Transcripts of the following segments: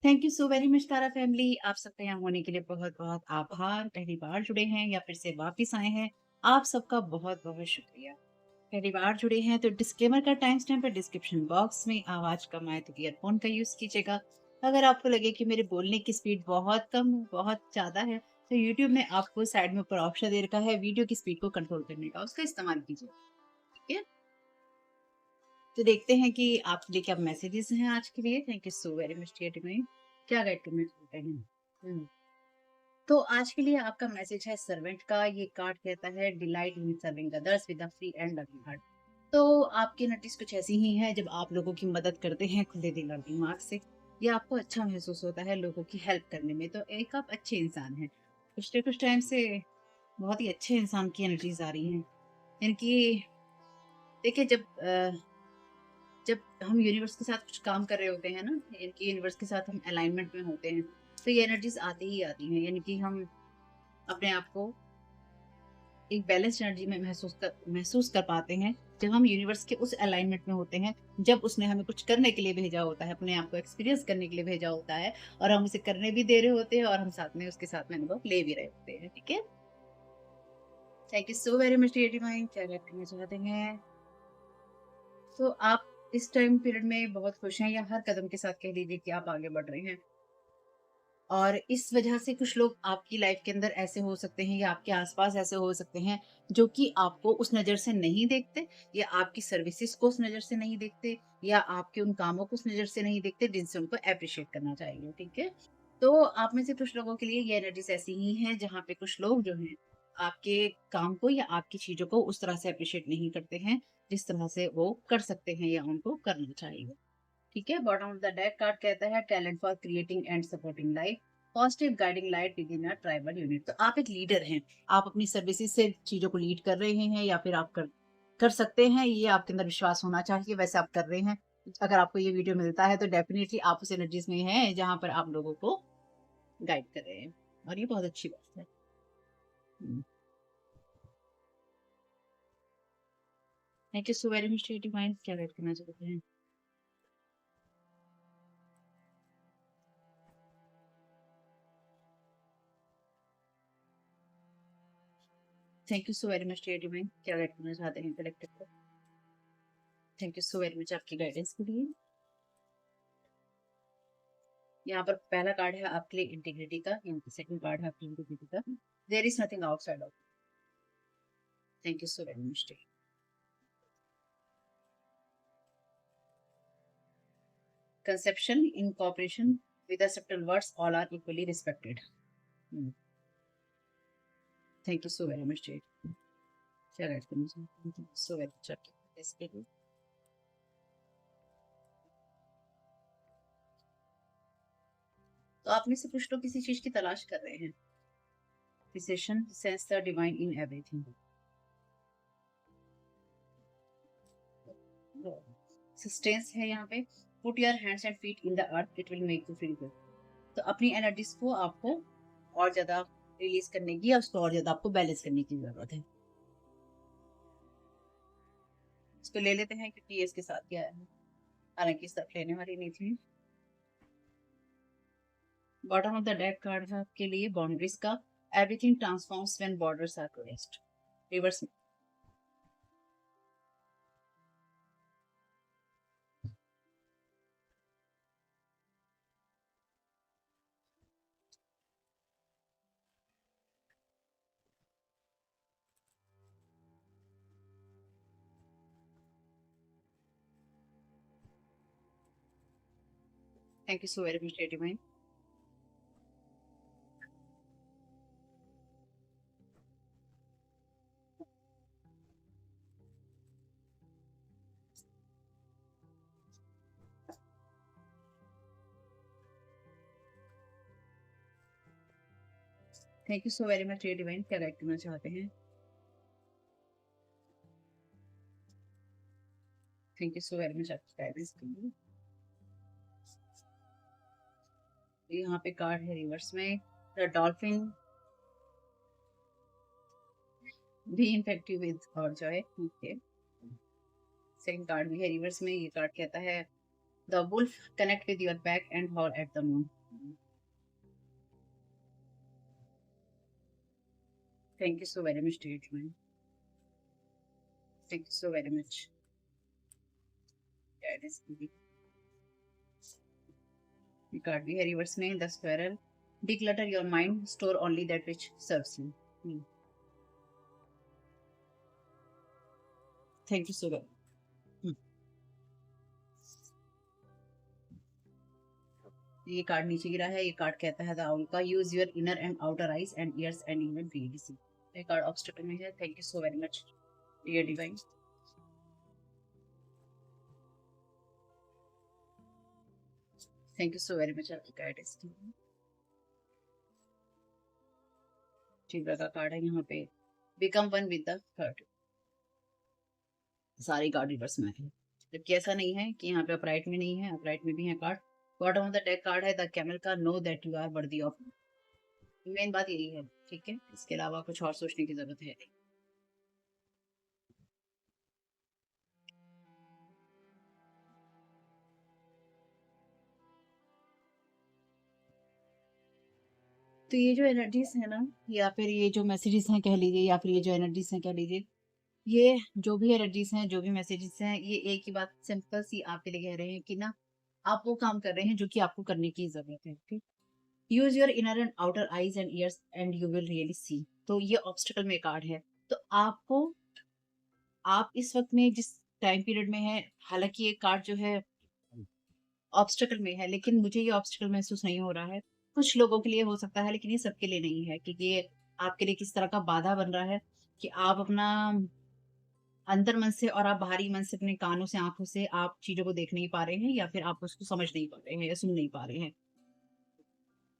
Thank you so very much Tara family. आप सबका यहाँ होने के लिए बहुत-बहुत आभार। पहली बार जुड़े हैं या फिर से वापस आए हैं, आप सबका बहुत-बहुत शुक्रिया। पहली बार जुड़े हैं तो डिस्क्लेमर का टाइम स्टैम्प है डिस्क्रिप्शन बॉक्स में। आवाज़ कम आए तो ईयरफ़ोन का यूज़ कीजिएगा। अगर आपको लगे कि मेरे बोलने की स्पीड बहुत कम, बहुत ज़्यादा है, तो यूट्यूब ने आपको साइड में ऊपर ऑप्शन दे रखा है वीडियो की स्पीड को कंट्रोल करने का, उसका इस्तेमाल कीजिए। ठीक है? तो देखते हैं कि आपके लिए क्या मैसेजेस हैं आज के लिए। Thank you so very much dear divine. क्या गाइड करना चाहते हैं? हुँ। तो आज के लिए आपका मैसेज है सर्वेंट का। ये कार्ड कहता है delight in serving others with a free and loving heart. तो आपकी एनर्जीज कुछ ऐसी ही हैं जब आप लोगों की मदद करते हैं खुले दिल और दिमाग से, या आपको अच्छा महसूस होता है लोगों की हेल्प करने में, तो एक आप अच्छे इंसान हैं। पिछले कुछ टाइम से बहुत ही अच्छे इंसान की एनर्जीज आ रही हैं। इनकी देखिए जब हम यूनिवर्स के साथ कुछ काम कर रहे होते हैं ना, इनकी यूनिवर्स के साथ हम अलाइनमेंट में होते हैं, तो ये एनर्जीज आती ही आती हैं। यानी कि हम अपने आप को एक बैलेंस एनर्जी में महसूस कर पाते हैं जब हम यूनिवर्स के उस अलाइनमेंट में होते हैं, जब उसने हमें कुछ करने के लिए भेजा होता है, अपने आप को एक्सपीरियंस करने के लिए भेजा होता है, और हम उसे करने भी दे रहे होते हैं और हम साथ में उसके साथ में अनुभव ले भी रहे होते हैं। ठीक है? Thank you so very much dear divine. क्या करना चाहते हैं? तो आप इस टाइम पीरियड में बहुत खुश हैं, या हर कदम के साथ कह लीजिए कि आप आगे बढ़ रहे हैं। और इस वजह से कुछ लोग आपकी लाइफ के अंदर ऐसे हो सकते हैं, या आपके आसपास ऐसे हो सकते हैं जो कि आपको उस नज़र से नहीं देखते, या आपकी सर्विसेज को उस नज़र से नहीं देखते, या आपके उन कामों को उस नज़र से नहीं देखते जिनसे उनको एप्रिशिएट करना चाहिए। ठीक है? तो आप में से कुछ लोगों के लिए ये एनर्जीज ऐसी ही हैं जहाँ पे कुछ लोग जो हैं आपके काम को या आपकी चीज़ों को उस तरह से एप्रिशिएट नहीं करते हैं जिस तरह से वो कर सकते हैं या उनको करना चाहिए। ठीक है? Bottom of the deck card कहता है talent for creating and supporting life, positive guiding light with in a tribal unit. तो आप एक लीडर हैं। आप अपनी सर्विसेज से चीज़ों को लीड कर रहे हैं, या फिर आप कर सकते हैं, ये आपके अंदर विश्वास होना चाहिए, वैसे आप कर रहे हैं। अगर आपको ये वीडियो मिलता है तो डेफ़िनिटली आप उस एनर्जीज़ में हैं जहाँ पर आप लोगों को गाइड कर रहे हैं, और ये बहुत अच्छी बात है। हुँ। Thank you so very much divine. क्या गाइड करना चाहते हैं? Thank you so very much divine. क्या गाइड करना चाहते हैं कलेक्टिव को? Thank you so very much आपकी गाइडेंस के लिए। यहाँ पर पहला कार्ड है आपके लिए इंटीग्रिटी का, यहाँ पे सेकंड कार्ड है आपकी इंटीग्रिटी का। There is nothing outside of. Thank you so very much. Conception in cooperation with the subtle words all are equally respected। Thank you so very much. क्या राइट करना चाहिए? Thank you so very much आपके इसके लिए। तो आप में से कुछ लोग किसी चीज की तलाश कर रहे हैं। Precision sense the divine in everything. Sustains है यहाँ पे। Put your hands and feet in the earth, it will make you feel good. तो अपनी एनर्जीज को आपको और ज़्यादा रिलीज़ करने की, या उसको और ज़्यादा आपको बैलेंस करने की ज़रूरत है। इसको ले लेते हैं क्योंकि ये इसके साथ ही आया है। हालाँकि इस तरफ लेने वाली नहीं थी। Bottom of the deck card है आपके लिए बाउंड्रीज का। Everything transforms when borders are crossed. Reverse में। Thank you so very much divine. Thank you so very much divine. क्या गाइड करना चाहते हैं? Thank you so very much आपकी गाइडेंस के लिए। यहाँ पे कार्ड है रिवर्स में the dolphin be effective with और जॉय। ओके। सेकंड कार्ड भी है रिवर्स में। ये कार्ड कहता है the wolf connect with your back and howl at the moon. Thank you so very much to you. Thank you so very much. ये card भी है रिवर्स में, the squirrel. Declutter your mind, store only that which serves you. Thank you so very. ये card नीचे गिरा है। ये card कहता है द आउल का, use your inner and outer eyes and ears and you will really see. ये card obstacle में है। Thank you so very much dear divine. Thank you so very much आपकी गाइडेंस। शिवा का card है यहाँ पे, become one with the heart. सारे card reverse में है, जबकि ऐसा नहीं है कि यहाँ पे अपराइट में नहीं है, अपराइट में भी है card. Bottom of the deck card है द कैमल का, know that you are worthy of. Main बात यही है, ठीक है, इसके अलावा कुछ और सोचने की जरूरत है नहीं। तो ये जो एनर्जीज है ना, या फिर ये जो मैसेजेस हैं कह लीजिए, या फिर ये जो एनर्जीज हैं कह लीजिए, ये जो भी एनर्जीज हैं, जो भी मैसेजेस हैं, ये एक ही बात सिंपल सी आपके लिए कह रहे हैं कि ना आप वो काम कर रहे हैं जो कि आपको करने की जरूरत है। ठीक, use your inner and outer eyes and ears and you will really see. तो ये ऑब्स्टिकल में कार्ड है। तो आपको, आप इस वक्त में जिस टाइम पीरियड में है, हालांकि ये कार्ड जो है ऑब्स्टिकल में है, लेकिन मुझे ये ऑब्स्टिकल महसूस नहीं हो रहा है। कुछ लोगों के लिए हो सकता है, लेकिन ये सबके लिए नहीं है, क्योंकि ये आपके लिए किस तरह का बाधा बन रहा है कि आप अपना अंतर मन से और आप बाहरी मन से, अपने कानों से, आंखों से आप चीजों को देख नहीं पा रहे हैं, या फिर आप उसको समझ नहीं पा रहे हैं या सुन नहीं पा रहे हैं।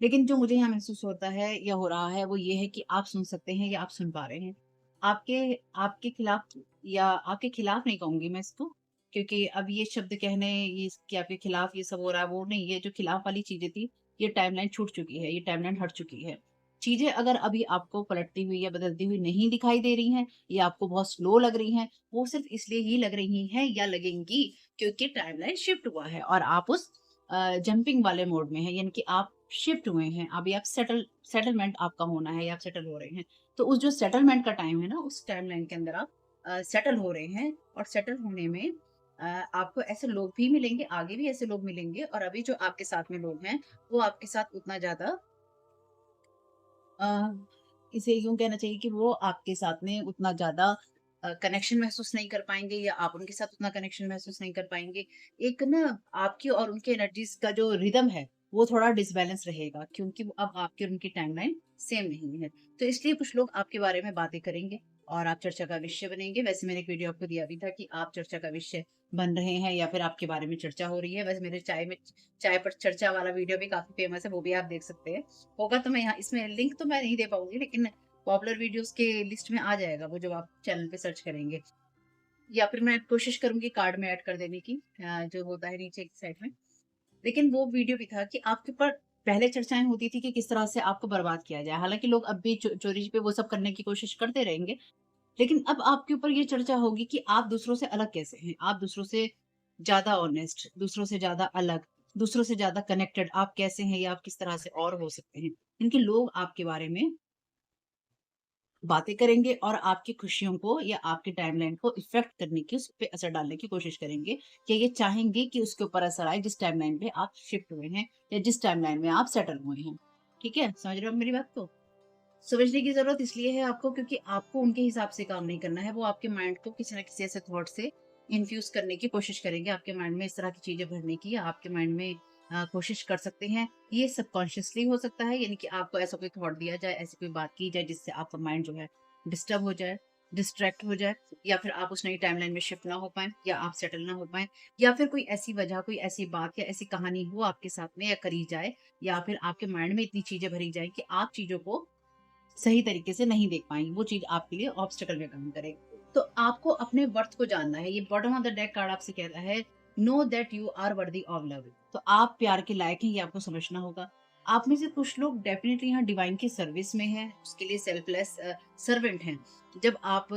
लेकिन जो मुझे यहाँ महसूस होता है या हो रहा है वो ये है कि आप सुन सकते हैं या आप सुन पा रहे हैं। आपके आपके खिलाफ, या आपके खिलाफ नहीं कहूंगी मैं इसको, क्योंकि अब ये शब्द कहने, ये कि आपके खिलाफ ये सब हो रहा है, वो नहीं। ये जो खिलाफ वाली चीजें थी, ये टाइमलाइन छूट चुकी है, ये टाइमलाइन हट चुकी है। चीजें अगर अभी आपको पलटती हुई या बदलती हुई नहीं दिखाई दे रही हैं, या आपको बहुत स्लो लग रही हैं, वो सिर्फ इसलिए ही लग रही हैं या लगेंगी क्योंकि टाइमलाइन शिफ्ट हुआ है और आप उस जंपिंग वाले मोड में है, यानी कि आप शिफ्ट हुए हैं। अभी आप सेटलमेंट आपका होना है, या आप सेटल हो रहे हैं। तो उस जो सेटलमेंट का टाइम है ना, उस टाइमलाइन के अंदर आप सेटल हो रहे हैं। और सेटल होने में आपको ऐसे लोग भी मिलेंगे, आगे भी ऐसे लोग मिलेंगे, और अभी जो आपके साथ में लोग हैं, वो आपके साथ उतना ज्यादा अ, इसे यूँ कहना चाहिए कि वो आपके साथ में उतना ज़्यादा कनेक्शन महसूस नहीं कर पाएँगे, या आप उनके साथ उतना कनेक्शन महसूस नहीं कर पाएँगे। एक ना आपकी और उनकी एनर्जीज़ का जो रिदम है, वो थोड़ा डिसबैलेंस रहेगा, क्योंकि वो अब आपकी और उनकी टाइमलाइन सेम नहीं है। तो इसलिए कुछ लोग आपके बारे में बातें करेंगे और आप चर्चा का विषय बनेंगे। वैसे मैंने एक वीडियो आपको दिया भी था कि आप चर्चा का विषय बन रहे हैं, या फिर आपके बारे में चर्चा हो रही है। वैसे मेरे चाय पर चर्चा वाला वीडियो भी काफ़ी फ़ेमस है, वो भी आप देख सकते हैं। होगा तो मैं यहाँ, इसमें लिंक तो मैं नहीं दे पाऊँगी, लेकिन पॉपुलर वीडियोज़ के लिस्ट में आ जाएगा वो, जब आप चैनल पे सर्च करेंगे। या फिर मैं कोशिश करूँगी कार्ड में ऐड कर देने की, जो होता है नीचे की साइड में। लेकिन वो वीडियो भी था कि आपके ऊपर पहले चर्चाएँ होती थी कि किस तरह से आपको बर्बाद किया जाए। हालाँकि लोग अब भी चोरी-छिपे वो सब करने की कोशिश करते रहेंगे। लेकिन अब आपके ऊपर ये चर्चा होगी कि आप दूसरों से अलग कैसे हैं? आप दूसरों से ज़्यादा ऑनेस्ट, दूसरों से ज़्यादा अलग, दूसरों से ज़्यादा कनेक्टेड आप कैसे हैं, या आप किस तरह से और हो सकते हैं? इनके लोग आपके बारे में बातें करेंगे और आपकी खुशियों को या आपकी टाइमलाइन को इफ़ेक्ट करने की, उस पे असर डालने की कोशिश करेंगे, कि ये चाहेंगे कि उसके ऊपर असर आए जिस टाइमलाइन पे आप शिफ्ट हुए हैं, या जिस टाइमलाइन में आप सेटल हुए हैं। ठीक है? समझ रहे हो मेरी बात को? समझने की ज़रूरत इसलिए है आपको, क्योंकि आपको उनके हिसाब से काम नहीं करना है। वो आपके माइंड को किसी न किसी ऐसे थॉट से इन्फ्यूज़ करने की कोशिश करेंगे, आपके माइंड में इस तरह की चीज़ें भरने की, या आपके माइंड में कोशिश कर सकते हैं। ये सबकॉन्शियसली हो सकता है, यानी कि आपको ऐसा कोई थॉट दिया जाए, ऐसी कोई बात की जाए जिससे आपका माइंड जो है डिस्टर्ब हो जाए, डिस्ट्रैक्ट हो जाए, या फिर आप उस नई टाइमलाइन में शिफ्ट ना हो पाएँ, या आप सेटल ना हो पाएँ, या फिर कोई ऐसी वजह, कोई ऐसी बात या ऐसी कहानी हो आपके साथ में या करी जाए, या फिर आपके माइंड में इतनी चीज़ें भरी जाएँ कि आप चीज़ों को सही तरीके से नहीं देख पाएँगी, वो चीज़ आपके लिए ऑब्स्टेकल में काम करे। तो आपको अपने वर्थ को जानना है। ये bottom of the deck card आपसे कहता है, know that you are worthy of love. तो आप प्यार के लायक हैं, ये आपको समझना होगा। आप में से कुछ लोग डेफिनिटली यहाँ डिवाइन की सर्विस में हैं, उसके लिए सेल्फलेस सर्वेंट हैं। जब आप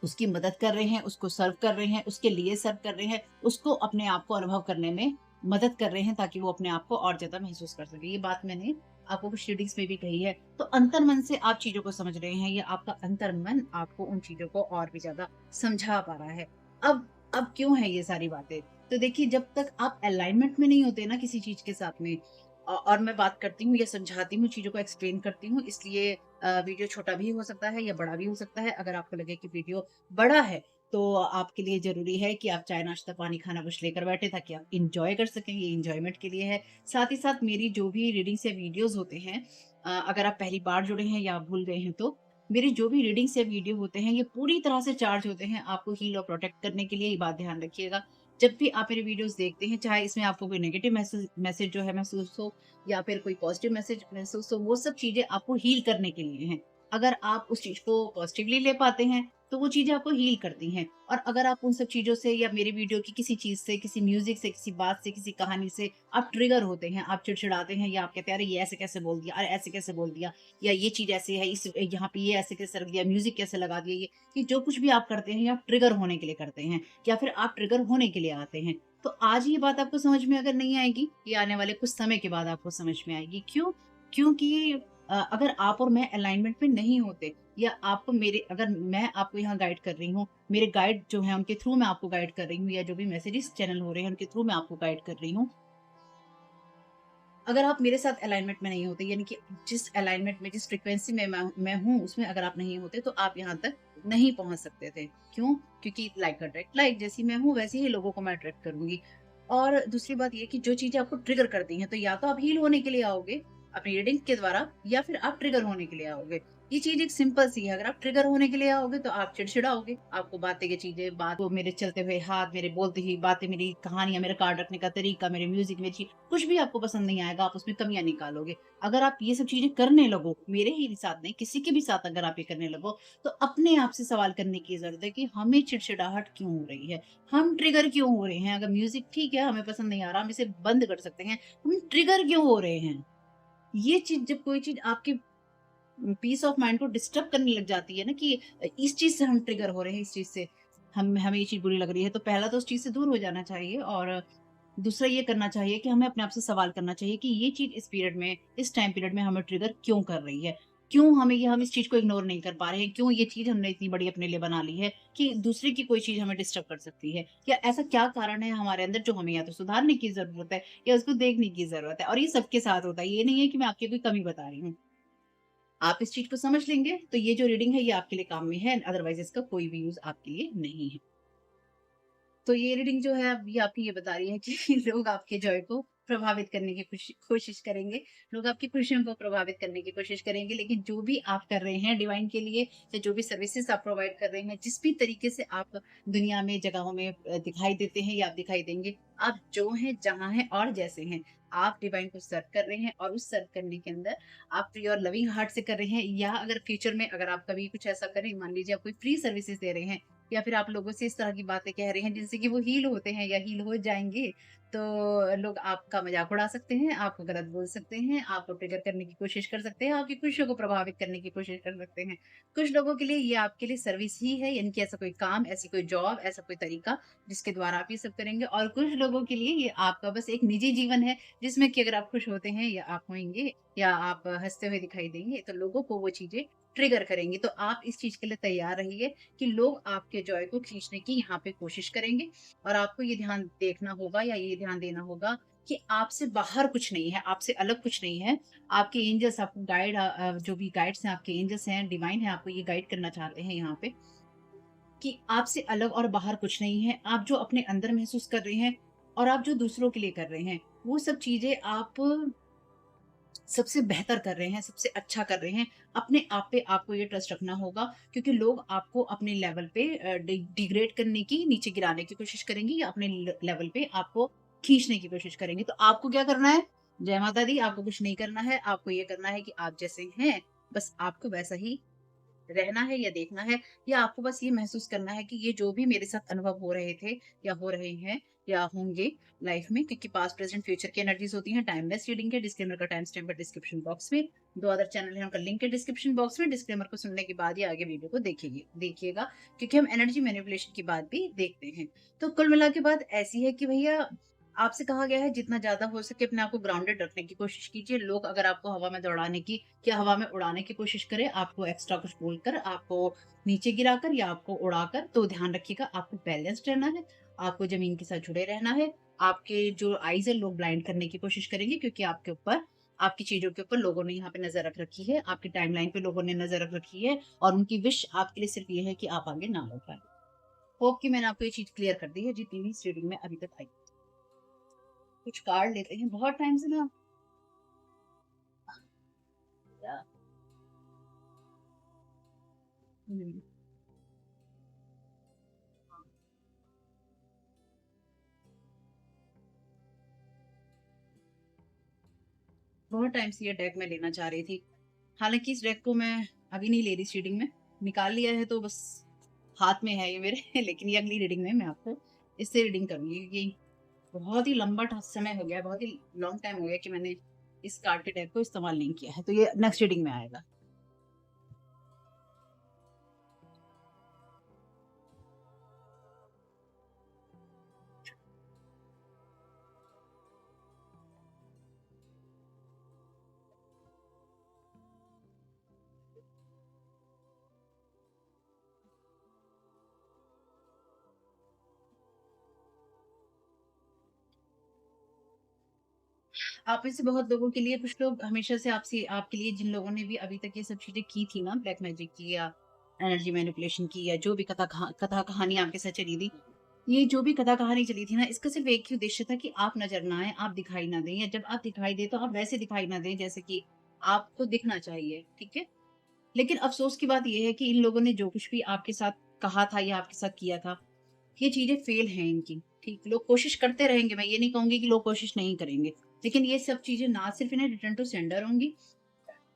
उसकी मदद कर रहे हैं, उसको सर्व कर रहे हैं, उसके लिए सर्व कर रहे हैं, उसको अपने आप को अनुभव करने में मदद कर रहे हैं ताकि वो अपने आप को और ज़्यादा महसूस कर सके। ये बात मैंने आपको कुछ रीडिंग्स में भी कही है। तो अंतर्मन से आप चीज़ों को समझ रहे हैं या आपका अंतर्मन आपको उन चीज़ों को और भी ज़्यादा समझा पा रहा है। अब क्यों है ये सारी बातें? तो देखिए, जब तक आप अलाइनमेंट में नहीं होते ना किसी चीज़ के साथ में और मैं बात करती हूँ या समझाती हूँ, चीज़ों को एक्सप्लेन करती हूँ, इसलिए वीडियो छोटा भी हो सकता है या बड़ा भी हो सकता है। अगर आपको लगे कि वीडियो बड़ा है, तो आपके लिए ज़रूरी है कि आप चाय, नाश्ता, पानी, खाना कुछ लेकर बैठे ताकि आप एन्जॉय कर सकें, ये एन्जॉयमेंट के लिए है। साथ ही साथ मेरी जो भी रीडिंग्स या वीडियोज़ होते हैं, अगर आप पहली बार जुड़े हैं या आप भूल गए हैं तो, मेरी जो भी रीडिंग्स या वीडियो होते हैं, ये पूरी तरह से चार्ज होते हैं आपको हील और प्रोटेक्ट करने के लिए, ये बात ध्यान रखिएगा। जब भी आप मेरे वीडियोज़ देखते हैं, चाहे इसमें आपको कोई नेगेटिव मैसेज जो है महसूस हो या फिर कोई पॉजिटिव मैसेज महसूस हो, वो सब चीज़ें आपको हील करने के लिए हैं। अगर आप उस चीज़ को पॉजिटिवली ले पाते हैं, तो वो चीज़ें आपको हील करती हैं। और अगर आप उन सब चीज़ों से या मेरी वीडियो की किसी चीज़ से, किसी म्यूज़िक से, किसी बात से, किसी कहानी से आप ट्रिगर होते हैं, आप चिड़चिड़ाते हैं या आप कहते हैं, "अरे! ये ऐसे कैसे बोल दिया? अरे! ऐसे कैसे बोल दिया? या ये चीज़ ऐसी है, इस यहाँ पे ये ऐसे कैसे रख दिया? म्यूज़िक कैसे लगा दिया?" ये जो कुछ भी आप करते हैं, ये आप ट्रिगर होने के लिए करते हैं या फिर आप ट्रिगर होने के लिए आते हैं। तो आज ये बात आपको समझ में अगर नहीं आएगी, ये आने वाले कुछ समय के बाद आपको समझ में आएगी। क्यों? क्योंकि अगर आप और मैं अलाइनमेंट में नहीं होते या आप मेरे अगर मैं आपको यहाँ गाइड कर रही हूँ, मेरे गाइड जो हैं उनके थ्रू मैं आपको गाइड कर रही हूँ या जो भी मैसेजेस चैनल हो रहे हैं उनके थ्रू मैं आपको गाइड कर रही हूँ। अगर आप मेरे साथ अलाइनमेंट में नहीं होते, यानी कि जिस अलाइनमेंट में, जिस फ्रीक्वेंसी में मैं हूँ, उसमें अगर आप नहीं होते, तो आप यहाँ तक नहीं पहुँच सकते थे। क्यों? क्योंकि लाइक अट्रैक्ट लाइक, जैसी मैं हूँ, वैसे ही लोगों को मैं अट्रैक्ट करूँगी। और दूसरी बात ये कि जो चीज़ें आपको ट्रिगर करती हैं, तो या तो आप हील होने के लिए आओगे, अपनी रीडिंग के द्वारा, या फिर आप ट्रिगर होने के लिए आओगे। ये चीज़ एक सिंपल सी है, अगर आप ट्रिगर होने के लिए आओगे, तो आप चिड़चिड़ाओगे, आपको बातें की चीज़ें, बात वो मेरे चलते हुए हाथ, मेरे बोलती हुई बातें, मेरी कहानियाँ, मेरा कार्ड रखने का तरीका, मेरे म्यूज़िक, मेरी चीज़, कुछ भी आपको पसंद नहीं आएगा, आप उसमें कमियाँ निकालोगे। अगर आप ये सब चीज़ें करने लगो, मेरे ही साथ नहीं, किसी के भी साथ अगर आप ये करने लगो, तो अपने आप से सवाल करने की ज़रूरत है कि हमें चिड़चिड़ाहट क्यों हो रही है? हम ट्रिगर क्यों हो रहे हैं? अगर म्यूज़िक ठीक है, हमें पसंद नहीं आ रहा, हम इसे बंद कर सकते हैं, हम ट्रिगर क्यों हो रहे हैं? ये चीज़, जब कोई चीज़ आपके पीस ऑफ माइंड को डिस्टर्ब करने लग जाती है ना, कि इस चीज़ से हम ट्रिगर हो रहे हैं, इस चीज़ से हमें ये चीज़ बुरी लग रही है, तो पहला तो उस चीज़ से दूर हो जाना चाहिए और दूसरा ये करना चाहिए कि हमें अपने आप से सवाल करना चाहिए कि ये चीज़ इस पीरियड में, इस टाइम पीरियड में हमें ट्रिगर क्यों कर रही है? क्यों हम इस चीज़ को इग्नोर नहीं कर पा रहे हैं? क्यों ये चीज़ हमने इतनी बड़ी अपने लिए बना ली है कि दूसरे की कोई चीज़ हमें डिस्टर्ब कर सकती है? या ऐसा क्या कारण है हमारे अंदर जो हमें या तो सुधारने की ज़रूरत है या उसको देखने की ज़रूरत है? और ये सबके साथ होता है, ये नहीं है कि मैं आपकी कोई कमी बता रही हूँ। आप इस चीज़ को समझ लेंगे, तो ये जो रीडिंग है ये आपके लिए काम में है, अदरवाइज़ इसका कोई भी यूज़ आपके लिए नहीं है। तो ये रीडिंग जो है, अब ये आपकी ये बता रही है कि लोग आपके जॉय को प्रभावित करने की कोशिश करेंगे। लोग आपकी खुशियों को प्रभावित करने की कोशिश करेंगे, लेकिन जो भी आप कर रहे हैं डिवाइन के लिए, या जो भी सर्विसेज़ आप प्रोवाइड कर रहे हैं, जिस भी तरीके से आप दुनिया में, जगहों में दिखाई देते हैं या आप दिखाई देंगे, आप जो हैं, जहाँ हैं और जैसे हैं, आप डिवाइन को सर्व कर रहे हैं और उस सर्व करने के अंदर आप प्योर लविंग हार्ट से कर रहे हैं, या अगर फ्यूचर में अगर आप कभी कुछ ऐसा करें, मान लीजिए आप कोई फ्री सर्विसेज़ दे रहे हैं या फिर आप लोगों से इस तरह की बातें कह रहे हैं जिनसे कि वो हील होते हैं या हील हो जाएँगे, तो लोग आपका मज़ाक उड़ा सकते हैं, आपको गलत बोल सकते हैं, आपको ट्रिगर करने की कोशिश कर सकते हैं, आपकी खुशियों को प्रभावित करने की कोशिश कर सकते हैं। कुछ लोगों के लिए ये आपके लिए सर्विस ही है, यानी कि ऐसा कोई काम, ऐसी कोई जॉब, ऐसा कोई तरीका जिसके द्वारा आप ये सब करेंगे, और कुछ लोगों के लिए ये आपका बस एक निजी जीवन है, जिसमें कि अगर आप खुश होते हैं या आप होंगे या आप हँसते हुए दिखाई देंगे, तो लोगों को वो चीज़ें ट्रिगर करेंगी। तो आप इस चीज़ के लिए तैयार रहिए कि लोग आपके जॉय को खींचने की यहाँ पे कोशिश करेंगे, और आपको ये ध्यान देखना होगा या ये ध्यान देना होगा कि आपसे बाहर कुछ नहीं है, आपसे अलग कुछ नहीं है। आपके एंजल्स आपको जो भी गाइड्स हैं, आपके एंजल्स हैं, डिवाइन है, आपको ये गाइड करना चाहते हैं यहाँ पे कि आपसे अलग और बाहर कुछ नहीं है। आप जो अपने अंदर महसूस कर रहे हैं और आप जो दूसरों के लिए कर रहे हैं, वो सब चीज़ें आप सबसे बेहतर कर रहे हैं, सबसे अच्छा कर रहे हैं। अपने आप पे आपको ये ट्रस्ट रखना होगा, क्योंकि लोग आपको अपने लेवल पे डिग्रेड करने की, नीचे गिराने की कोशिश करेंगे या अपने लेवल पे आपको खींचने की कोशिश करेंगे। तो आपको क्या करना है? जय माता दी, आपको कुछ नहीं करना है। आपको ये करना है कि आप जैसे हैं, बस आपको वैसा ही रहना है या देखना है, या आपको बस ये महसूस करना है कि ये जो भी मेरे साथ अनुभव हो रहे थे या हो रहे हैं या होंगे लाइफ में, क्योंकि पास्ट, प्रेज़ेंट, फ्यूचर की एनर्जीज़ होती हैं। टाइमलेस रीडिंग है, डिस्क्लेमर का टाइम स्टैम्प है डिस्क्रिप्शन बॉक्स में। 2 अदर चैनल हैं, उनका लिंक है डिस्क्रिप्शन बॉक्स में। डिस्क्लेमर को सुनने के बाद ही आगे वीडियो को देखिएगा, क्योंकि हम एनर्जी मैनिपुलेशन की बात भी देखते हैं। तो कुल मिला के बात ऐसी है कि भैया, आपसे कहा गया है जितना ज़्यादा हो सके अपने आप को ग्राउंडेड रखने की कोशिश कीजिए। लोग अगर आपको हवा में दौड़ाने की या हवा में उड़ाने की कोशिश करें, आपको एक्स्ट्रा कुछ बोलकर, आपको नीचे गिराकर या आपको उड़ाकर, तो ध्यान रखिएगा आपको बैलेंस्ड रहना है, आपको ज़मीन के साथ जुड़े रहना है। आपके जो आइज़ है लोग ब्लाइंड करने की कोशिश करेंगे, क्योंकि आपके ऊपर, आपकी चीज़ों के ऊपर लोगों ने यहाँ पे नज़र रख रखी है, आपकी टाइमलाइन पे लोगों ने नज़र रख रखी है, और उनकी विश आपके लिए सिर्फ़ ये है कि आप आगे ना बढ़ पाएँ। होप कि मैंने आपको ये चीज़ क्लियर कर दी है जितनी भी इस रीडिंग में अभी तक आई। कुछ कार्ड लेते हैं, बहुत टाइम से ना या हुँ, हाँ, बहुत टाइम से ये डेक मैं लेना चाह रही थी। हालाँकि इस डेक को मैं अभी नहीं ले रही इस रीडिंग में, निकाल लिया है तो बस हाथ में है ये मेरे लेकिन ये अगली रीडिंग में मैं आपको इससे रीडिंग करूँगी, क्योंकि बहुत ही लंबा समय हो गया, बहुत ही लॉन्ग टाइम हो गया कि मैंने इस कार्ड के डेक को इस्तेमाल नहीं किया है, तो ये नेक्स्ट रीडिंग में आएगा। आप में से बहुत लोगों के लिए, कुछ लोग हमेशा से आपसे, आपके लिए जिन लोगों ने भी अभी तक ये सब चीज़ें की थी ना, ब्लैक मैजिक की या एनर्जी मैनिपुलेशन की, या जो भी कथा कहानी आपके साथ चली थी, ये जो भी कथा कहानी चली थी ना, इसका सिर्फ़ एक ही उद्देश्य था कि आप नज़र ना आएँ, आप दिखाई ना दें, या जब आप दिखाई दें तो आप वैसे दिखाई ना दें जैसे कि आपको दिखना चाहिए, ठीक है? लेकिन अफ़सोस की बात ये है कि इन लोगों ने जो कुछ भी आपके साथ कहा था या आपके साथ किया था, ये चीज़ें फ़ेल हैं इनकी, ठीक? लोग कोशिश करते रहेंगे, मैं ये नहीं कहूँगी कि लोग कोशिश नहीं करेंगे। लेकिन ये सब चीज़ें ना सिर्फ़ इन्हें रिटर्न टू सेंडर होंगी,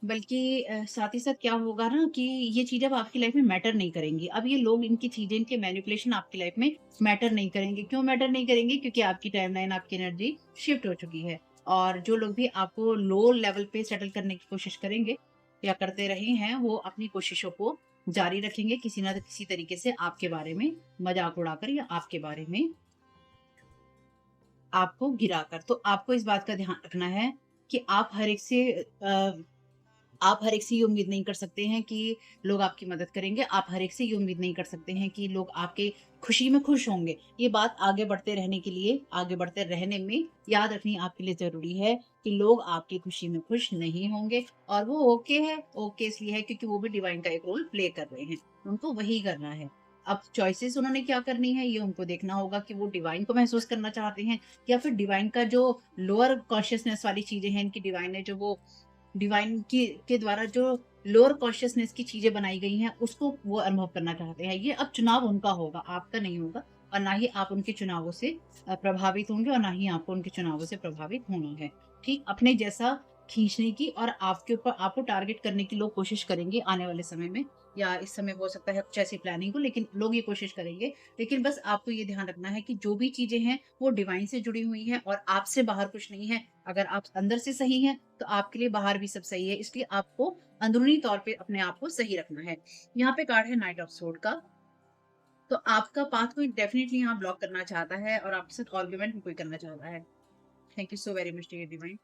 बल्कि साथ ही साथ क्या होगा ना कि ये चीज़ें अब आपकी लाइफ़ में मैटर नहीं करेंगी। अब ये लोग, इनकी चीज़ें, इनके मैनिपुलेशन आपकी लाइफ़ में मैटर नहीं करेंगे। क्यों मैटर नहीं करेंगे? क्योंकि आपकी टाइमलाइन, आपकी एनर्जी शिफ्ट हो चुकी है। और जो लोग भी आपको लो लेवल पे सेटल करने की कोशिश करेंगे या करते रहे हैं, वो अपनी कोशिशों को जारी रखेंगे, किसी न किसी तरीके से आपके बारे में मज़ाक उड़ाकर या आपके बारे में आपको गिराकर। तो आपको इस बात का ध्यान रखना है कि आप हर एक से ये उम्मीद नहीं कर सकते हैं कि लोग आपकी मदद करेंगे। आप हर एक से ये उम्मीद नहीं कर सकते हैं कि लोग आपके खुशी में खुश होंगे। ये बात आगे बढ़ते रहने के लिए, आगे बढ़ते रहने में याद रखनी आपके लिए ज़रूरी है कि लोग आपकी खुशी में खुश नहीं होंगे, और वो ओके है। ओके इसलिए है क्योंकि वो भी डिवाइन का एक रोल प्ले कर रहे हैं। उनको वही करना है। अब चॉइसेस उन्होंने क्या करनी है, ये उनको देखना होगा कि वो डिवाइन को महसूस करना चाहते हैं, या फिर डिवाइन का जो लोअर कॉन्शियसनेस वाली चीज़ें हैं, इनकी डिवाइन ने जो वो डिवाइन की के द्वारा जो लोअर कॉन्शियसनेस की चीज़ें बनाई गई हैं, उसको वो अनुभव करना चाहते हैं। ये अब चुनाव उनका होगा, आपका नहीं होगा, और ना ही आप उनके चुनावों से प्रभावित होंगे, और ना ही आपको उनके चुनावों से प्रभावित होना है। ठीक? अपने जैसा खींचने की और आपके ऊपर, आपको टारगेट करने की लोग कोशिश करेंगे आने वाले समय में, या इस समय हो सकता है कुछ ऐसी प्लानिंग हो, लेकिन लोग ये कोशिश करेंगे। लेकिन बस आपको ये ध्यान रखना है कि जो भी चीज़ें हैं, वो डिवाइन से जुड़ी हुई हैं और आपसे बाहर कुछ नहीं है। अगर आप अंदर से सही हैं, तो आपके लिए बाहर भी सब सही है। इसलिए आपको अंदरूनी तौर पे अपने आप को सही रखना है। यहाँ पे कार्ड है नाइट ऑफ सोर्ड का। तो आपका पाथ कोई डेफिनिटली यहाँ ब्लॉक करना चाहता है, और आपके साथ आर्गुमेंट भी कोई करना चाहता है। Thank you so very much dear divine.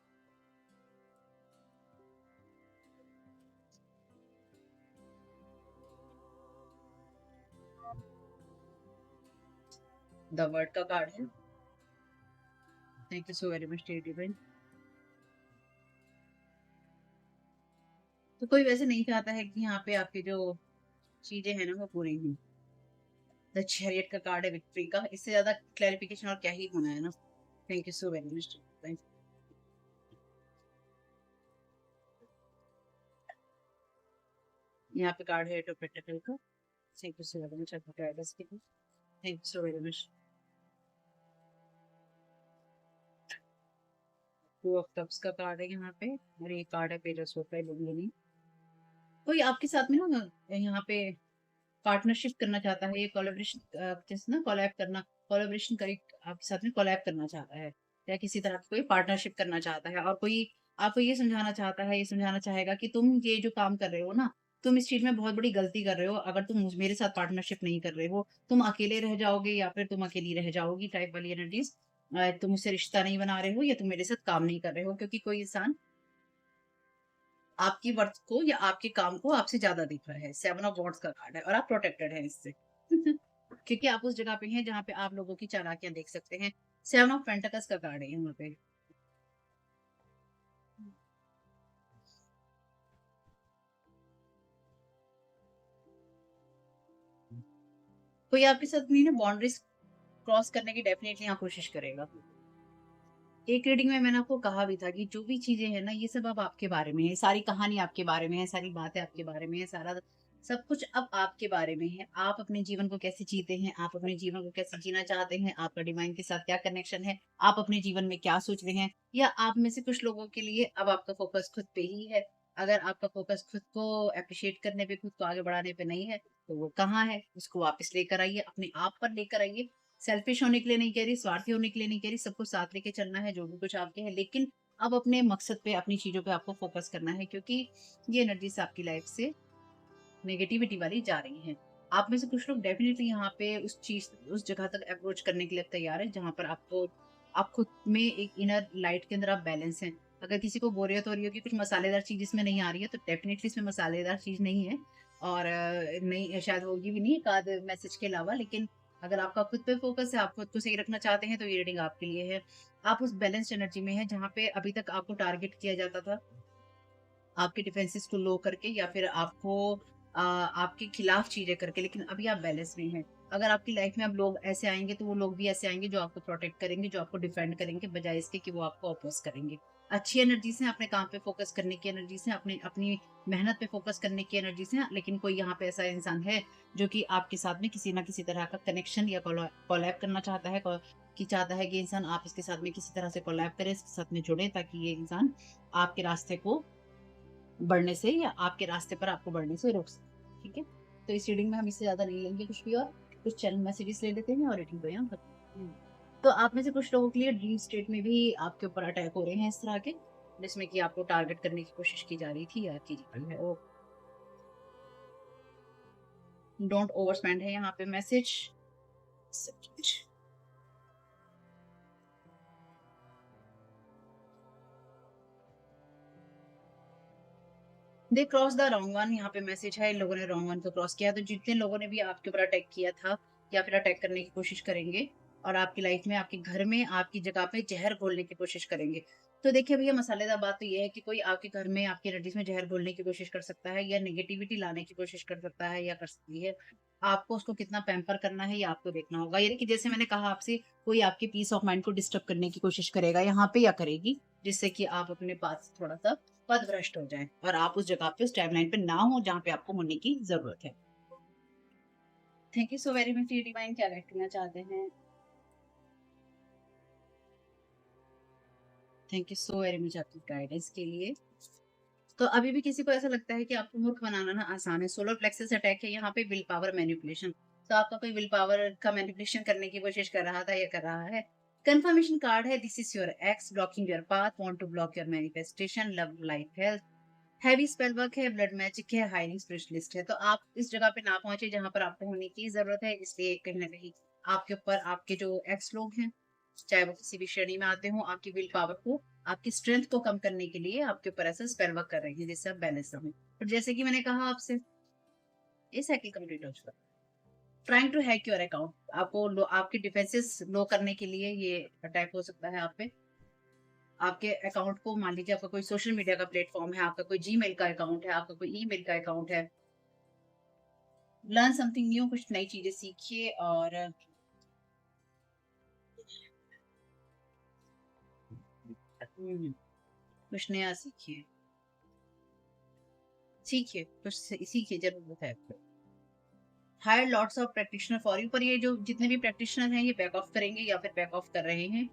The word का कार्ड है। Thank you so very much dear divine. तो कोई वैसे नहीं चाहता है कि यहाँ पे आपकी जो चीजें हैं ना वो पूरी हों। द चैरियट का कार्ड है विक्ट्री का। इससे ज्यादा क्लैरिफिकेशन और क्या ही होना है ना। Thank you so very much. यहाँ पे कार्ड है टू पेंटिकल का। Thank you so very much आपका गाइडेंस के लिए। Thank you so very much. Two of cups का कार्ड है यहाँ पे, और ये कार्ड है पेज ऑफ सोल का लुंगिनी। कोई आपके साथ में ना यहाँ पे पार्टनरशिप करना चाहता है, ये कोलैबोरेशन जैसे ना कोलैबोरेशन करे आपके साथ में कोलैब करना चाहता है, या किसी तरह की कोई पार्टनरशिप करना चाहता है, और कोई आपको ये समझाना चाहता है, ये समझाना चाहेगा कि तुम ये जो काम कर रहे हो ना, तुम इस चीज़ में बहुत बड़ी गलती कर रहे हो, अगर तुम मेरे साथ पार्टनरशिप नहीं कर रहे हो, तुम अकेले रह जाओगे या फिर तुम अकेली रह जाओगी टाइप वाली एनर्जीज़। तुम मुझसे रिश्ता नहीं बना रहे हो या तुम मेरे साथ काम नहीं कर रहे हो, क्योंकि कोई इंसान आपकी वर्थ को या आपके काम को आपसे ज़्यादा दिख रहा है। 7 ऑफ वॉन्ड्स का कार्ड है और आप प्रोटेक्टेड हैं इससे। क्योंकि आप उस जगह पे हैं जहाँ पे आप लोगों की चालाकियाँ देख सकते हैं। 7 ऑफ पेंटाकल्स का कार्ड है यहाँ पे। कोई आपके साथ में ना बाउंड्रीज क्रॉस करने की डेफिनेटली यहाँ कोशिश करेगा। एक रीडिंग में मैंने आपको कहा भी था कि जो भी चीजें हैं ना, ये सब अब आपके बारे में है, सारी कहानी आपके बारे में है, सारी बातें आपके बारे में है, सारा सब कुछ अब आपके बारे में है। आप अपने जीवन को कैसे जीते हैं, आप अपने जीवन को कैसे जीना चाहते हैं, आपका डिवाइन के साथ क्या कनेक्शन है, आप अपने जीवन में क्या सोच रहे हैं, या आप में से कुछ लोगों के लिए अब आपका फोकस खुद पे ही है। अगर आपका फोकस खुद को अप्रिशिएट करने पे, खुद को आगे बढ़ाने पे नहीं है, तो वो कहाँ है, उसको वापस लेकर आइए, अपने आप पर लेकर आइए। सेल्फिश होने के लिए नहीं कह रही, स्वार्थी होने के लिए नहीं कह रही, सबको साथ लेके चलना है जो भी कुछ आपके है, लेकिन अब अपने मकसद पे, अपनी चीजों पे आपको फोकस करना है, क्योंकि ये एनर्जीज आपकी लाइफ से नेगेटिविटी वाली जा रही हैं। आप में से कुछ लोग डेफिनिटली यहाँ पे उस जगह तक अप्रोच करने के लिए तैयार है जहाँ पर आप खुद में एक इनर लाइट के अंदर आप बैलेंस हैं। अगर किसी को बोरियत हो रही हो कि कुछ मसालेदार चीज इसमें नहीं आ रही है, तो डेफिनेटली इसमें मसालेदार चीज नहीं है, और नहीं शायद होगी भी नहीं एक आध मैसेज के अलावा। लेकिन अगर आपका खुद पे फोकस है, आप खुद को सही रखना चाहते हैं, तो ये रीडिंग आपके लिए है। आप उस बैलेंस्ड एनर्जी में है जहाँ पे अभी तक आपको टारगेट किया जाता था, आपके डिफेंसेस को लो करके, या फिर आपको आपके खिलाफ चीजें करके, लेकिन अभी आप बैलेंस में हैं। अगर आपकी लाइफ में अब लोग ऐसे आएंगे, तो वो लोग भी ऐसे आएंगे जो आपको प्रोटेक्ट करेंगे, जो आपको डिफेंड करेंगे, बजाय इसके कि वो आपको अपोज करेंगे। अच्छी एनर्जी से अपने काम पे फोकस करने की एनर्जी से, अपनी अपनी मेहनत पे फोकस करने की एनर्जी से। लेकिन कोई यहाँ पे ऐसा इंसान है जो कि आपके साथ में किसी ना किसी तरह का कनेक्शन या कोलैब करना चाहता है, कि चाहता है कि इंसान आप इसके साथ में किसी तरह से कोलैब करे, इसके साथ में जुड़े, ताकि ये इंसान आपके रास्ते को बढ़ने से या आपके रास्ते पर आपको बढ़ने से रोक सके। ठीक है? तो इस रीडिंग में हम इससे ज़्यादा नहीं लेंगे कुछ भी, और कुछ चैनल मैसेजेस ले लेते हैं और रीडिंग को यहाँ खत्म। तो आप में से कुछ लोगों के लिए ड्रीम स्टेट में भी आपके ऊपर अटैक हो रहे हैं इस तरह के, जिसमें कि आपको टारगेट करने की कोशिश की जा रही थी या की जा रही है। ओ डोंट ओवरस्पेंड है यहाँ पे message. They cross the wrong one, यहाँ पे मैसेज है, इन लोगों ने रॉन्ग वन को क्रॉस किया। तो जितने लोगों ने भी आपके ऊपर अटैक किया था या फिर अटैक करने की कोशिश करेंगे, और आपकी लाइफ में, आपके घर में, आपकी जगह पे जहर घोलने की कोशिश करेंगे, तो देखिए भैया, मसालेदार बात तो ये है कि कोई आपके घर में आपकी एनर्जीज में जहर घोलने की कोशिश कर सकता है, या नेगेटिविटी लाने की कोशिश कर सकता है, या कर सकती है। आपको उसको कितना पैम्पर करना है, ये आपको देखना होगा। यानी कि जैसे मैंने कहा आपसे, कोई आपके पीस ऑफ माइंड को डिस्टर्ब करने की कोशिश करेगा यहाँ पे, या करेगी, जिससे कि आप अपने पास से थोड़ा सा पथभ्रष्ट हो जाएँ और आप उस जगह पे, उस टाइमलाइन पे ना हो जहाँ पे आपको होने की ज़रूरत है। Thank you so very much ये डिवाइन, क्या गाइड करना चाहते हैं? Thank you so very much आपकी गाइडेंस के लिए। तो अभी भी किसी को ऐसा लगता है कि आपको मूर्ख बनाना ना आसान है, सोलर प्लेक्सस अटैक है यहाँ पे, विल पावर मैनिपुलेशन। तो आपका कोई विल पावर का मैनिपुलेशन करने की कोशिश कर रहा था या कर रहा है। कंफर्मेशन कार्ड है, this is your ex blocking your path, want to block your manifestation, love life health. Heavy spell work है, ब्लड मैजिक है, हायरिंग स्पेशलिस्ट है। तो आप इस जगह पे ना पहुंचे जहां पर आपको होने की जरूरत है, इसलिए कहीं ना कहीं आपके ऊपर आपके जो एक्स लोग हैं, चाहे वो किसी भी श्रेणी में आते हो, आपकी विल पावर को, आपकी स्ट्रेंथ को कम करने के लिए आपके ऊपर ऐसा स्पेल वर्क कर रहे हैं, जिससे आप बैलेंस रहो। और जैसे कि मैंने कहा आपसे, ये साइकिल कंप्लीट हो चुका। Trying to hack your account, आपके डिफेंसेस लो करने के लिए ये अटैक हो सकता है आप पे। आपके अकाउंट को, मान लीजिए आपका कोई सोशल मीडिया का प्लेटफॉर्म है, आपका कोई जीमेल का अकाउंट है, आपका कोई ईमेल का अकाउंट है। लर्न समथिंग न्यू, कुछ नई चीजें सीखिए, और कुछ नया सीखिए, सीखिए कुछ सीखिए, जरूरत है आपको। Hire lots of practitioner for you, पर ये जो जितने भी प्रैक्टिशनर हैं, ये बैक ऑफ करेंगे या फिर बैक ऑफ कर रहे हैं।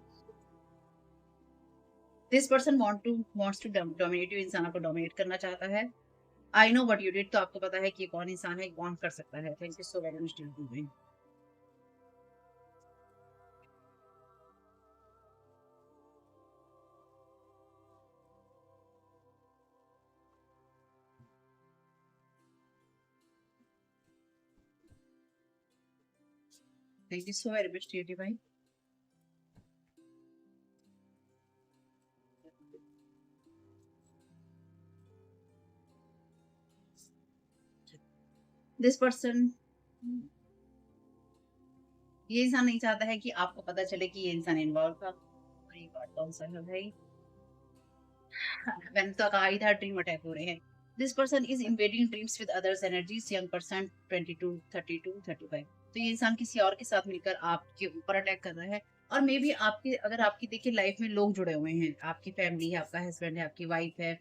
This person wants to dominate you, इंसान को डोमिनेट करना चाहता है। I know what you did, तो आपको पता है कि ये कौन इंसान है, कौन कर सकता है। Thank you so very much. Thank you so very much भाई। दिस पर्सन, ये इंसान नहीं चाहता है कि आपको पता चले कि ये इंसान इन्वॉल्व था। और ये बात कौन सा है भाई? मैंने तो कहा ही था ड्रीम अटैक हो रहे हैं। This person is invading dreams with others energies, young person 22, 32, 35। तो ये इंसान किसी और के साथ मिलकर आपके ऊपर अटैक कर रहा है। और मे बी आपके, अगर आपकी देखिए लाइफ में लोग जुड़े हुए हैं, आपकी फैमिली है, आपका हस्बैंड है, आपकी वाइफ है,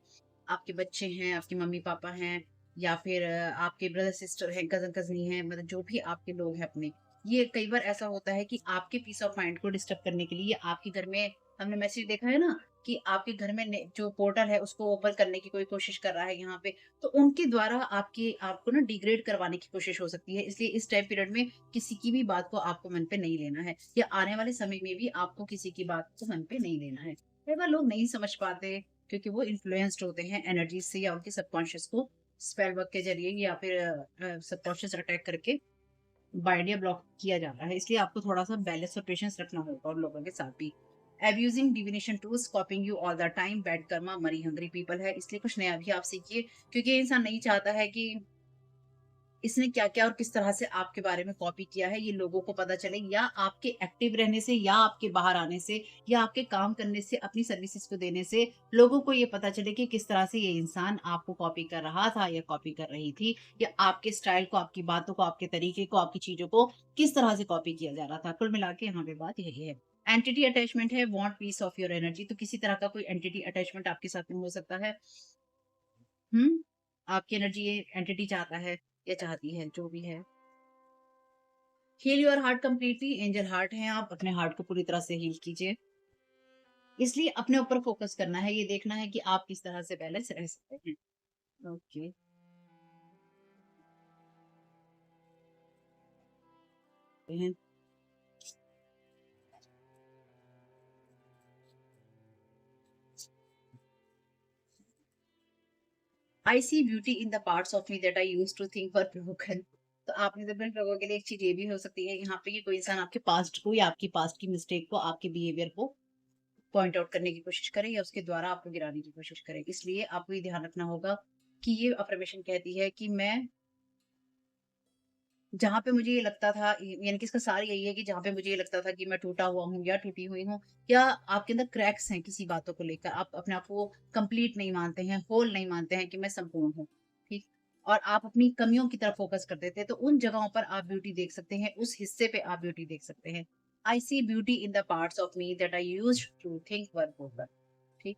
आपके बच्चे हैं, आपके मम्मी पापा हैं, या फिर आपके ब्रदर सिस्टर हैं, कजन कजनी हैं, मतलब जो भी आपके लोग हैं अपने। ये कई बार ऐसा होता है कि आपके पीस ऑफ माइंड को डिस्टर्ब करने के लिए आपके घर में, हमने मैसेज देखा है ना कि आपके घर में जो पोर्टल है उसको ओपन करने की कोई कोशिश कर रहा है यहाँ पे, तो उनके द्वारा आपकी आपको ना डिग्रेड करवाने की कोशिश हो सकती है। इसलिए इस टाइम पीरियड में किसी की भी बात को आपको मन पे नहीं लेना है, या आने वाले समय में भी आपको किसी की बात को मन पे नहीं लेना है। कई बार लोग नहीं समझ पाते क्योंकि वो इन्फ्लुएंस्ड होते हैं एनर्जी से, या उनके सबकॉन्शियस को स्पेल वर्क के जरिए या फिर सबकॉन्शियस अटैक करके बाइंड या ब्लॉक किया जा रहा है। इसलिए आपको थोड़ा सा बैलेंस और पेशेंस रखना होगा उन लोगों के साथ भी। Abusing divination tools, कॉपिंग you all the time, bad Karma, money hungry people है। इसलिए कुछ नया भी आप सीखिए, क्योंकि ये इंसान नहीं चाहता है कि इसने क्या-क्या और किस तरह से आपके बारे में कॉपी किया है, ये लोगों को पता चले, या आपके एक्टिव रहने से, या आपके बाहर आने से, या आपके काम करने से, अपनी सर्विसेज को देने से लोगों को ये पता चले कि किस तरह से ये इंसान आपको कॉपी कर रहा था या कॉपी कर रही थी, या आपके स्टाइल को, आपकी बातों को, आपके तरीके को, आपकी चीज़ों को किस तरह से कॉपी किया जा रहा था। कुल मिला के यहाँ पे बात यही है। एंटिटी अटैचमेंट है, want piece of your energy, तो किसी तरह का कोई एंटिटी अटैचमेंट आपके साथ में हो सकता है। हुँ? आपकी एनर्जी ये एंटिटी चाहता है या चाहती है, जो भी है। Heal your heart completely, angel heart हैं आप, अपने हार्ट को पूरी तरह से हील कीजिए। इसलिए अपने ऊपर फोकस करना है, ये देखना है कि आप किस तरह से बैलेंस रह सकते हैं। Okay. I see beauty in the parts of me that I used to think were broken. तो आपने डिफरेंट लोगों के लिए एक चीज ये भी हो सकती है यहाँ पे कि कोई इंसान आपके पास्ट को, या आपकी पास्ट की मिस्टेक को, आपके बिहेवियर को पॉइंट आउट करने की कोशिश करे, या उसके द्वारा आपको गिराने की कोशिश करे। इसलिए आपको ये ध्यान रखना होगा कि ये अफर्मेशन कहती है कि मैं, जहाँ पे मुझे ये लगता था, यानी कि इसका सार यही है कि जहाँ पे मुझे ये लगता था कि मैं टूटा हुआ हूँ या टूटी हुई हूँ, या आपके अंदर क्रैक्स हैं किसी बातों को लेकर, आप अपने आप को कंप्लीट नहीं मानते हैं, होल नहीं मानते हैं कि मैं संपूर्ण हूँ, ठीक? और आप अपनी कमियों की तरफ फोकस कर देते हैं, तो उन जगहों पर आप ब्यूटी देख सकते हैं, उस हिस्से पे आप ब्यूटी देख सकते हैं। I see beauty in the parts of me that I used to think were broken. ठीक?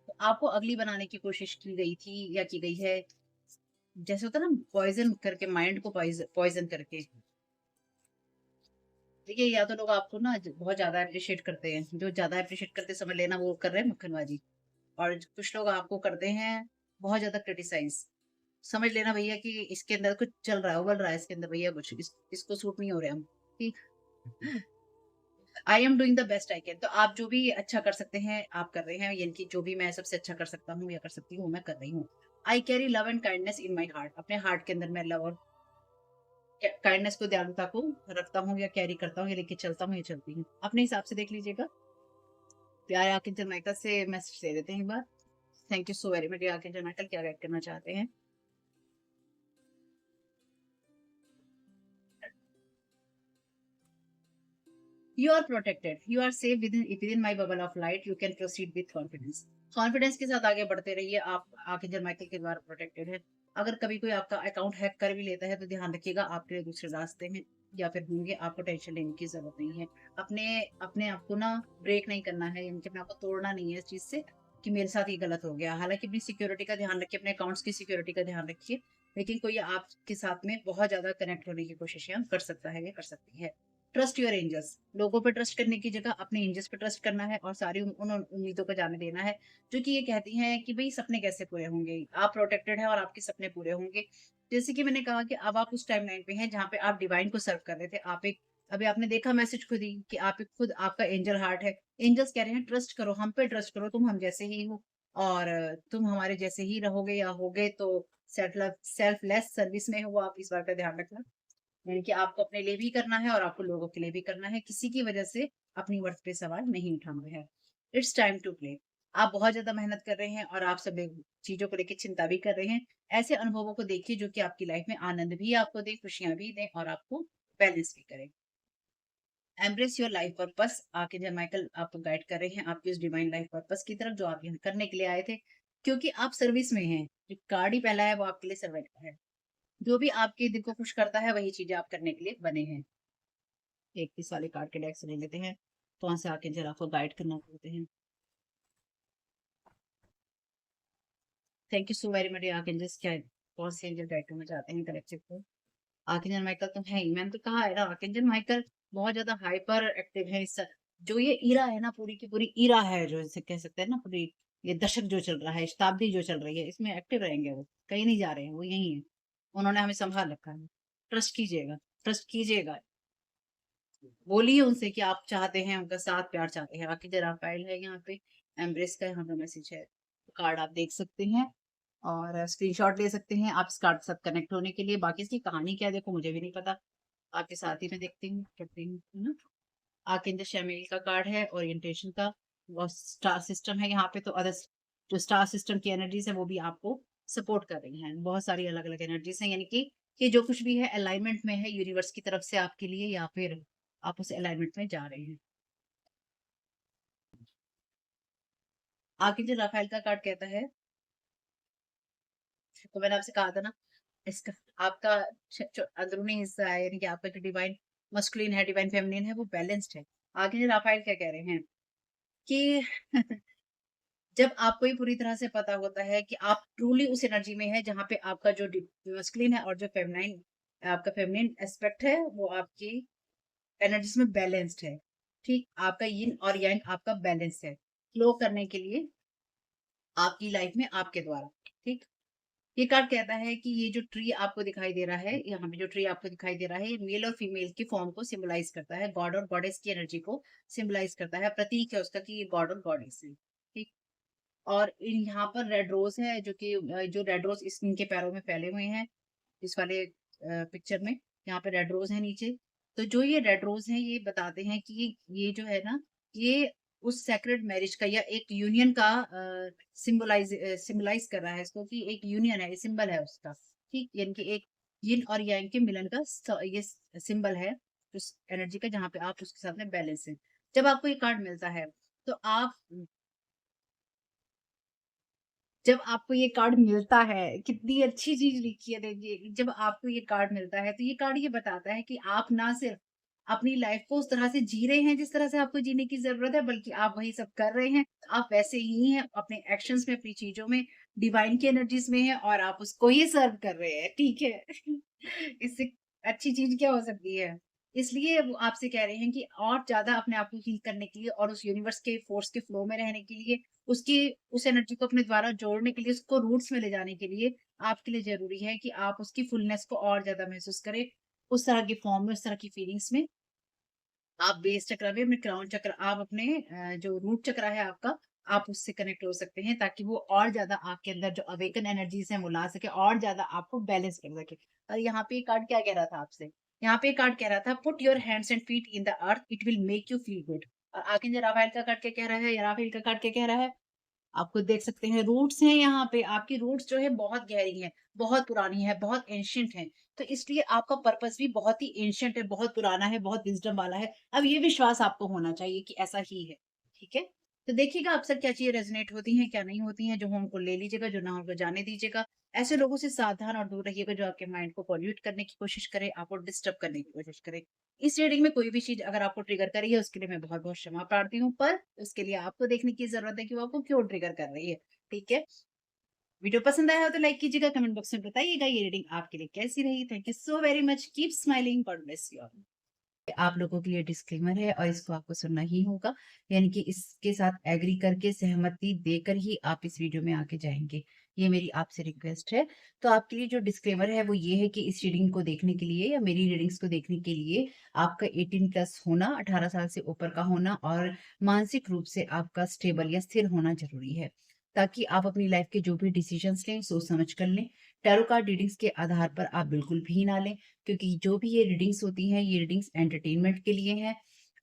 तो आपको अगली बनाने की कोशिश की गई थी या की गई है, जैसे होता है ना पॉइजन करके, माइंड को पॉइजन करके। देखिए, या तो लोग आपको ना बहुत ज्यादा अप्रिशिएट करते हैं, जो ज्यादा अप्रिशिएट करते समझ लेना वो कर रहे हैं मक्खनबाजी। और कुछ लोग आपको करते हैं बहुत ज्यादा क्रिटिसाइज, समझ लेना भैया कि इसके अंदर कुछ चल रहा है, उबल रहा है इसके अंदर भैया, कुछ इसको सूट नहीं हो रहे हम। ठीक। I am doing the best I can, तो आप जो भी अच्छा कर सकते हैं आप कर रहे हैं, यानी कि जो भी मैं सबसे अच्छा कर सकता हूँ या कर सकती हूँ मैं कर रही हूँ। I carry love and kindness in my heart, अपने हार्ट के अंदर मैं लव और काइंडनेस को, दयालुता को रखता हूँ, या कैरी करता हूँ, या लेके चलता हूँ, या चलती हूँ। अपने हिसाब से देख लीजिएगा। प्यारे आर्किंजल माइकल से मैसेज दे देते हैं एक बार। Thank you so very much archangel Michael, क्या गाइड करना चाहते हैं? You are protected. You are safe within my bubble of light. You can proceed with confidence. Confidence के साथ आगे बढ़ते रहिए। आप आर्कएंजल माइकल के द्वारा प्रोटेक्टेड है। अगर कभी कोई आपका अकाउंट हैक कर भी लेता है तो ध्यान रखिएगा, आपके लिए दूसरे रास्ते हैं या फिर होंगे, आपको टेंशन लेने की जरूरत नहीं है। अपने अपने आप को ना ब्रेक नहीं करना है, यानी कि अपने आप को तोड़ना नहीं है इस चीज से कि मेरे साथ ये गलत हो गया। हालांकि अपनी सिक्योरिटी का ध्यान रखिए, अपने अकाउंट्स की सिक्योरिटी का ध्यान रखिए, लेकिन कोई आपके साथ में बहुत ज्यादा कनेक्ट होने की कोशिश कर सकता है या कर सकती है। Trust your angels. लोगों पे ट्रस्ट करने की जगह अपने एंजल्स पे ट्रस्ट करना है और सारी उन उम्मीदों को जाने देना है, जो कि ये कहती हैं कि भई सपने कैसे पूरे होंगे? आप प्रोटेक्टेड हैं और आपके सपने पूरे होंगे। जैसे कि मैंने कहा कि अब आप उस टाइमलाइन पे हैं जहाँ पे आप डिवाइन को सर्व कर रहे थे। आप एक अभी आपने देखा मैसेज खुद ही कि आप एक खुद आपका एंजल हार्ट है। एंजल्स कह रहे हैं ट्रस्ट करो, हम पे ट्रस्ट करो, तुम हम जैसे ही हो और तुम हमारे जैसे ही रहोगे या होगे तो सेल्फलेस सर्विस में हो आप, इस बात का ध्यान रखना। यानी कि आपको अपने लिए भी करना है और आपको लोगों के लिए भी करना है। किसी की वजह से अपनी वर्थ पे सवाल नहीं उठाना है। It's time to play. आप बहुत ज़्यादा मेहनत कर रहे हैं और आप सब चीज़ों को लेके चिंता भी कर रहे हैं। ऐसे अनुभवों को देखिए जो कि आपकी लाइफ में आनंद भी आपको दें, खुशियाँ भी दें और आपको बैलेंस भी करें। Embrace your life purpose. Archangel Michael आपको गाइड कर रहे हैं आपकी उस डिवाइन लाइफ पर्पस की तरफ जो आप यहाँ करने के लिए आए थे, क्योंकि आप सर्विस में हैं। जो कार्ड ही पहला है वो आपके लिए सर्वेंट का है। जो भी आपके दिल को खुश करता है वही चीजें आप करने के लिए बने हैं। एक 30 वाले कार्ड के डेक से ले लेते हैं, कौन से आर्कएंजल आपको गाइड करना चाहते हैं। Thank you so very much archangels. क्या कौन से एंजल गाइड करना चाहते हैं कलेक्टिव को? आर्कएंजल माइकल तो है ही, मैंने तो कहा है ना आर्कएंजल माइकल बहुत ज्यादा हाइपर एक्टिव है इस जो ये ईरा है ना, पूरी की पूरी ईरा है जो इसे कह सकते हैं ना, पूरी ये दशक जो चल रहा है, शताब्दी जो चल रही है, इसमें एक्टिव रहेंगे वो, कहीं नहीं जा रहे हैं, वो यही है। उन्होंने हमें संभाल रखा है। ट्रस्ट कीजिएगा, ट्रस्ट कीजिएगा। बोलिए उनसे कि आप चाहते हैं उनका साथ, प्यार चाहते हैं। बाकी जरा फाइल है यहाँ पे, एम्ब्रेस का यहाँ पे मैसेज है, कार्ड आप देख सकते हैं और स्क्रीनशॉट ले सकते हैं आप इस कार्ड के साथ कनेक्ट होने के लिए। बाकी इसकी कहानी क्या है देखो मुझे भी नहीं पता, आपके साथ ही मैं देखती हूँ करती हूँ, है ना। आर्कएंजल शमील का कार्ड है ओरिएंटेशन का, वो स्टार सिस्टम है यहाँ पे, तो अदर जो स्टार सिस्टम की एनर्जीज है वो भी आपको सपोर्ट कर रही हैं। बहुत सारी अलग अलग एनर्जीज हैं, यानी कि जो कुछ भी है अलाइनमेंट में है यूनिवर्स की तरफ से आपके लिए, या फिर आप उस अलाइनमेंट में जा रहे हैं। आर्कएंजल राफेल का कार्ड कहता है, तो मैंने आपसे कहा था ना, इसका आपका जो अंदरूनी हिस्सा है, यानी कि आपका जो डिवाइन मस्कुलिन है, डिवाइन फेमिनिन है, वो बैलेंस्ड है। आर्कएंजल राफेल क्या कह रहे हैं कि जब आपको ये पूरी तरह से पता होता है कि आप ट्रूली उस एनर्जी में है जहाँ पे आपका जो मस्कुलिन है और जो फेमिनाइन आपका फेमिनिन एस्पेक्ट है वो आपकी एनर्जीज में बैलेंस्ड है। ठीक, आपका यिन और यांग आपका बैलेंस है फ्लो करने के लिए आपकी लाइफ में आपके द्वारा। ठीक, ये कार्ड कहता है कि ये जो ट्री आपको दिखाई दे रहा है, यहाँ पे जो ट्री आपको दिखाई दे रहा है, ये मेल और फीमेल की फॉर्म को सिंबलाइज करता है, गॉड और गॉडेस की एनर्जी को सिंबलाइज करता है, प्रतीक है उसका कि ये गॉड और गॉडेस है। ठीक, और यहाँ पर रेड रोज है जो कि जो रेड रोज इस इनके पैरों में फैले हुए हैं, इस वाले पिक्चर में यहाँ पे रेड रोज है नीचे। तो जो ये रेड रोज है ये बताते हैं कि ये जो है ना, ये उस सेक्रेड मैरिज का या एक यूनियन का सिंबलाइज कर रहा है इसको, कि एक यूनियन है, ये सिंबल है उसका। ठीक, यानी कि एक यिन और यांग के मिलन का ये सिंबल है उस एनर्जी का, जहाँ पे आप उसके साथ में बैलेंस है। जब आपको ये कार्ड मिलता है तो आप जब आपको ये कार्ड मिलता है, कितनी अच्छी चीज़ लिखी है देखिए, जब आपको ये कार्ड मिलता है, तो ये कार्ड ये बताता है कि आप ना सिर्फ़ अपनी लाइफ़ को उस तरह से जी रहे हैं, जिस तरह से आपको जीने की ज़रूरत है, बल्कि आप वही सब कर रहे हैं। आप वैसे ही हैं अपने एक्शंस में, अपनी चीज़ों में, डिवाइन की एनर्जीज़ में हैं और आप उसको ही सर्व कर रहे हैं, ठीक है? इससे अच्छी चीज़ क्या हो सकती है? इसलिए वो आपसे कह रहे हैं कि और ज़्यादा अपने आप को हील करने के लिए और उस यूनिवर्स के फ़ोर्स के फ्लो में रहने के लिए, उसकी उस एनर्जी को अपने द्वारा जोड़ने के लिए, उसको रूट्स में ले जाने के लिए आपके लिए ज़रूरी है कि आप उसकी फुलनेस को और ज़्यादा महसूस करें। उस तरह की फॉर्म में, उस तरह की फीलिंग्स में आप बेस चक्र में, अपने क्राउन चक्र, आप अपने जो रूट चक्र है आपका, आप उससे कनेक्ट हो सकते हैं ताकि वो और ज़्यादा आपके अंदर जो अवेकन एनर्जीज़ हैं वो ला सके और ज़्यादा आपको बैलेंस कर सके। और यहाँ पे ये कार्ड क्या कह रहा था आपसे? यहाँ पे ये कार्ड कह रहा था put your hands and feet in the earth, it will make you feel good. और आर्कएंजल राफेल का कार्ड क्या कह रहा है? या राफेल का कार्ड क्या कह रहा है? आप खुद देख सकते हैं, रूट्स हैं यहाँ पे, आपकी रूट्स जो है बहुत गहरी हैं, बहुत पुरानी है, बहुत एंशिएंट है। तो इसलिए आपका पर्पस भी बहुत ही एंशिएंट है, बहुत पुराना है, बहुत विज़डम वाला है। अब ये विश्वास आपको होना चाहिए कि ऐसा ही है, ठीक है? तो देखिएगा अक्सर क्या चीज़ें रेज़ोनेट होती हैं, क्या नहीं होती हैं, जो हो उनको ले लीजिएगा, जो ना हो उनको जाने दीजिएगा। ऐसे लोगों से सावधान और दूर रहिएगा जो आपके माइंड को पॉल्यूट करने की कोशिश करे, आपको डिस्टर्ब करने की कोशिश करे। इस रीडिंग में कोई भी चीज़ अगर आपको ट्रिगर कर रही है, उसके लिए मैं बहुत-बहुत क्षमा प्रार्थी हूँ, पर उसके लिए आपको देखने की ज़रूरत है कि वो आपको क्यों ट्रिगर कर रही है, ठीक है? वीडियो पसंद आया हो तो लाइक कीजिएगा, कमेंट बॉक्स में बताइएगा ये रीडिंग आपके लिए कैसी रही। Thank you so very much, keep smiling, God bless you all. आप लोगों के लिए डिस्क्लेमर है और इसको आपको सुनना ही होगा। यानी कि इसके साथ एग्री करके सहमति देकर ही आप इस वीडियो में आगे जाएँगे। ये मेरी आपसे रिक्वेस्ट है। तो आपके लिए जो डिस्क्लेमर है वो ये है कि इस रीडिंग को देखने के लिए या मेरी रीडिंग्स को देखने के लिए आपका 18 प्लस होना, 18 साल से ऊपर का होना और मानसिक रूप से आपका स्टेबल या स्थिर होना ज़रूरी है। ताकि आप अपनी लाइफ़ के जो भी डिसीज़न्स लें, सोच समझ कर लें। टैरो कार्ड रीडिंग्स के आधार पर आप बिल्कुल भी ना लें, क्योंकि जो भी ये रीडिंग्स होती हैं, ये रीडिंग्स एंटरटेनमेंट के लिए हैं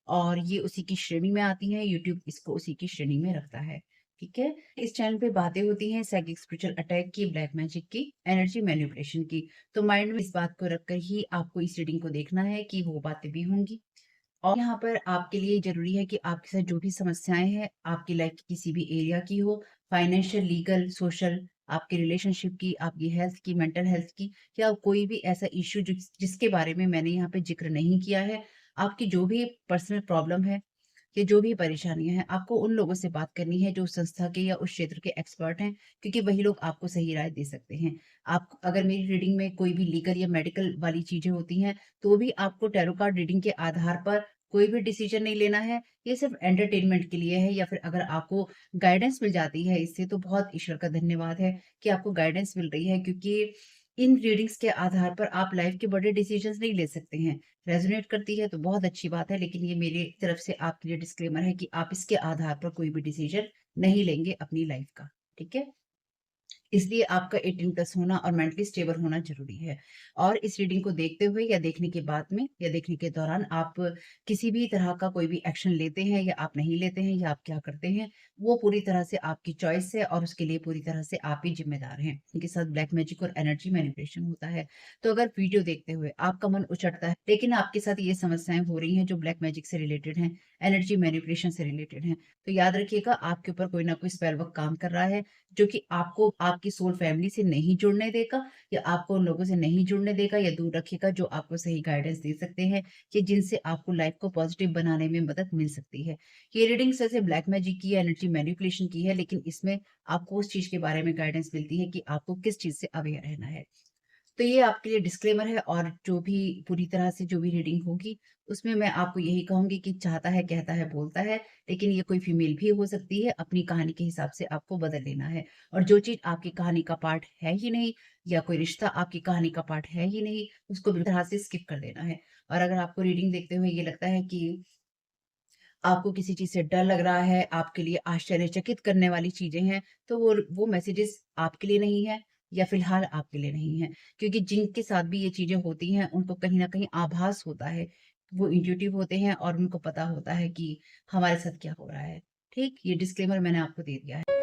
और ये उसी की श्रेणी में आती हैं, यूट्यूब इसको उसी की श्रेणी में रखता है, ठीक है? इस चैनल पे बातें होती हैं साइकिक स्पिरिचुअल अटैक की, ब्लैक मैजिक की, एनर्जी मैनिपुलेशन की, तो माइंड में इस बात को रखकर ही आपको इस रीडिंग को देखना है कि वो बातें भी होंगी। और यहाँ पर आपके लिए ज़रूरी है कि आपके साथ जो भी समस्याएँ हैं, आपकी लाइफ़ की किसी भी एरिया की हो, फाइनेंशियल, लीगल, सोशल, आपके रिलेशनशिप की, आपकी हेल्थ की, मेंटल हेल्थ की या कोई भी ऐसा इश्यू जिसके बारे में मैंने यहाँ पे ज़िक्र नहीं किया है, आपकी जो भी पर्सनल प्रॉब्लम है या जो भी परेशानियाँ हैं, आपको उन लोगों से बात करनी है जो उस संस्था के या उस क्षेत्र के एक्सपर्ट हैं, क्योंकि वही लोग आपको सही राय दे सकते हैं। आप अगर मेरी रीडिंग में कोई भी लीगल या मेडिकल वाली चीज़ें होती हैं, तो भी आपको टैरो कार्ड रीडिंग के आधार पर कोई भी डिसीजन नहीं लेना है। ये सिर्फ़ एंटरटेनमेंट के लिए है या फिर अगर आपको गाइडेंस मिल जाती है इससे तो बहुत ईश्वर का धन्यवाद है कि आपको गाइडेंस मिल रही है, क्योंकि इन रीडिंग्स के आधार पर आप लाइफ़ के बड़े डिसीजंस नहीं ले सकते हैं। रेज़ोनेट करती है तो बहुत अच्छी बात है, लेकिन ये मेरी तरफ से आपके लिए डिस्क्लेमर है कि आप इसके आधार पर कोई भी डिसीजन नहीं लेंगे अपनी लाइफ़ का, ठीक है? इसलिए आपका 18 प्लस होना और मेंटली स्टेबल होना ज़रूरी है। और इस रीडिंग को देखते हुए या देखने के बाद में या देखने के दौरान आप किसी भी तरह का कोई भी एक्शन लेते हैं या आप नहीं लेते हैं या आप क्या करते हैं, वो पूरी तरह से आपकी चॉइस है और उसके लिए पूरी तरह से आप ही ज़िम्मेदार हैं। इनके साथ ब्लैक मैजिक और एनर्जी मैनिपुलेशन होता है। तो अगर वीडियो देखते हुए आपका मन उचटता है, लेकिन आपके साथ ये समस्याएँ हो रही हैं जो ब्लैक मैजिक से रिलेटेड हैं, एनर्जी मैनिपुलेशन से रिलेटेड हैं, तो याद रखिएगा आपके ऊपर कोई ना कोई स्पेल वर्क काम कर रहा है जो कि आपको आपकी सोल फैमिली से नहीं जुड़ने देगा या आपको उन लोगों से नहीं जुड़ने देगा या दूर रखेगा जो आपको सही गाइडेंस दे सकते हैं कि जिनसे आपको लाइफ को पॉजिटिव बनाने में मदद मिल सकती है। ये रीडिंग्स वैसे ब्लैक मैजिक की है, एनर्जी मैनिपुलेशन की है, लेकिन इसमें आपको उस चीज़ के बारे में गाइडेंस मिलती है कि आपको किस चीज़ से अवेयर रहना है। तो ये आपके लिए डिस्क्लेमर है और जो भी पूरी तरह से जो भी रीडिंग होगी, उसमें मैं आपको यही कहूँगी कि चाहता है, कहता है, बोलता है, लेकिन ये कोई फीमेल भी हो सकती है, अपनी कहानी के हिसाब से आपको बदल लेना है। और जो चीज़ आपकी कहानी का पार्ट है ही नहीं या कोई रिश्ता आपकी कहानी का पार्ट है ही नहीं, उसको बिल्कुल तरह से स्किप कर देना है। और अगर आपको रीडिंग देखते हुए ये लगता है कि आपको किसी चीज़ से डर लग रहा है, आपके लिए आश्चर्यचकित करने वाली चीज़ें हैं, तो वो मैसेजेस आपके लिए नहीं है या फ़िलहाल आपके लिए नहीं है। क्योंकि जिनके साथ भी ये चीज़ें होती हैं, उनको कहीं न कहीं आभास होता है। वो इंट्यूटिव होते हैं और उनको पता होता है कि हमारे साथ क्या हो रहा है। ठीक? ये डिस्क्लेमर मैंने आपको दे दिया है।